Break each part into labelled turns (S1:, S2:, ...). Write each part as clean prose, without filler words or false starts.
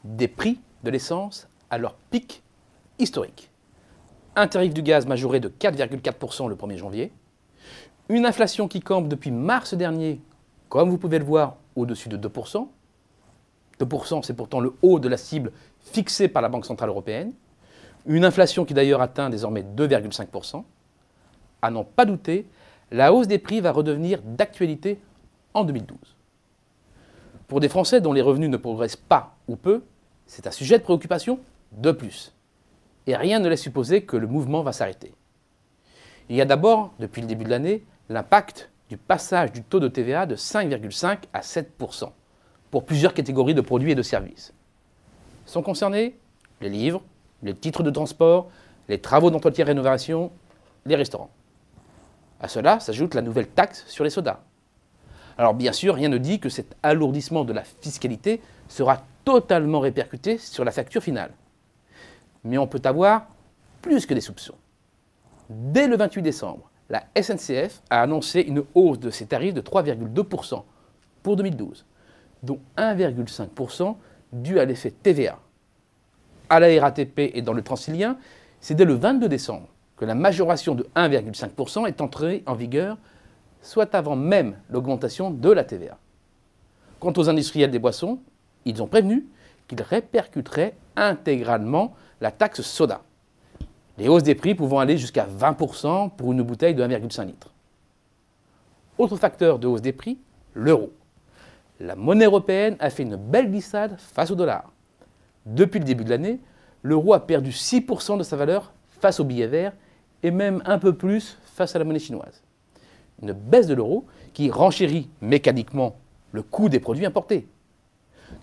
S1: Des prix de l'essence à leur pic historique. Un tarif du gaz majoré de 4,4% le 1er janvier. Une inflation qui campe depuis mars dernier, comme vous pouvez le voir, au-dessus de 2%. 2%, c'est pourtant le haut de la cible fixée par la Banque centrale européenne. Une inflation qui d'ailleurs atteint désormais 2,5%. À n'en pas douter, la hausse des prix va redevenir d'actualité en 2012. Pour des Français dont les revenus ne progressent pas ou peu, c'est un sujet de préoccupation de plus. Et rien ne laisse supposer que le mouvement va s'arrêter. Il y a d'abord, depuis le début de l'année, l'impact du passage du taux de TVA de 5,5 à 7% pour plusieurs catégories de produits et de services. Sont concernés les livres, les titres de transport, les travaux d'entretien et rénovation, les restaurants. À cela s'ajoute la nouvelle taxe sur les sodas. Alors bien sûr, rien ne dit que cet alourdissement de la fiscalité sera totalement répercuté sur la facture finale. Mais on peut avoir plus que des soupçons. Dès le 28 décembre, la SNCF a annoncé une hausse de ses tarifs de 3,2% pour 2012, dont 1,5% dû à l'effet TVA. À la RATP et dans le Transilien, c'est dès le 22 décembre que la majoration de 1,5% est entrée en vigueur, soit avant même l'augmentation de la TVA. Quant aux industriels des boissons, ils ont prévenu qu'ils répercuteraient intégralement la taxe soda. Les hausses des prix pouvant aller jusqu'à 20% pour une bouteille de 1,5 litre. Autre facteur de hausse des prix, l'euro. La monnaie européenne a fait une belle glissade face au dollar. Depuis le début de l'année, l'euro a perdu 6% de sa valeur face au billet vert et même un peu plus face à la monnaie chinoise. Une baisse de l'euro qui renchérit mécaniquement le coût des produits importés.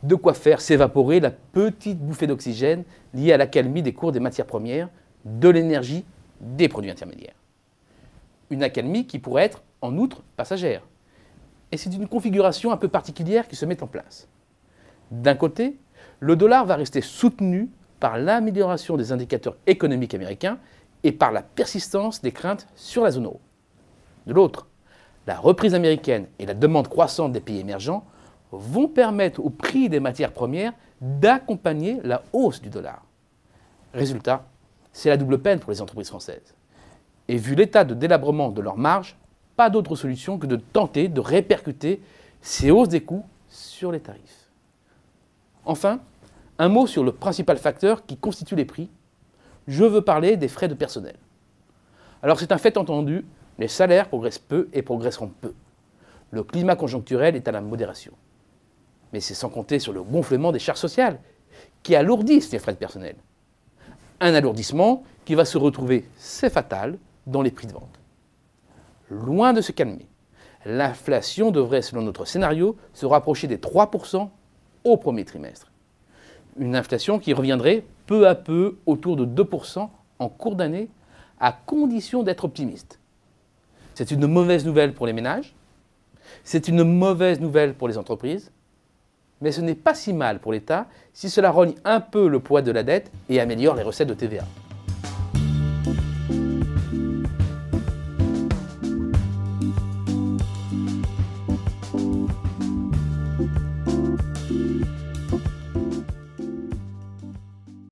S1: De quoi faire s'évaporer la petite bouffée d'oxygène liée à l'accalmie des cours des matières premières, de l'énergie, des produits intermédiaires. Une accalmie qui pourrait être, en outre, passagère. Et c'est une configuration un peu particulière qui se met en place. D'un côté, le dollar va rester soutenu par l'amélioration des indicateurs économiques américains et par la persistance des craintes sur la zone euro. De l'autre, la reprise américaine et la demande croissante des pays émergents vont permettre au prix des matières premières d'accompagner la hausse du dollar. Résultat, c'est la double peine pour les entreprises françaises. Et vu l'état de délabrement de leurs marges, pas d'autre solution que de tenter de répercuter ces hausses des coûts sur les tarifs. Enfin, un mot sur le principal facteur qui constitue les prix. Je veux parler des frais de personnel. Alors c'est un fait entendu, les salaires progressent peu et progresseront peu. Le climat conjoncturel est à la modération. Mais c'est sans compter sur le gonflement des charges sociales qui alourdissent les frais de personnel. Un alourdissement qui va se retrouver, c'est fatal, dans les prix de vente. Loin de se calmer, l'inflation devrait, selon notre scénario, se rapprocher des 3% au premier trimestre. Une inflation qui reviendrait peu à peu autour de 2% en cours d'année, à condition d'être optimiste. C'est une mauvaise nouvelle pour les ménages, c'est une mauvaise nouvelle pour les entreprises, mais ce n'est pas si mal pour l'État si cela rogne un peu le poids de la dette et améliore les recettes de TVA.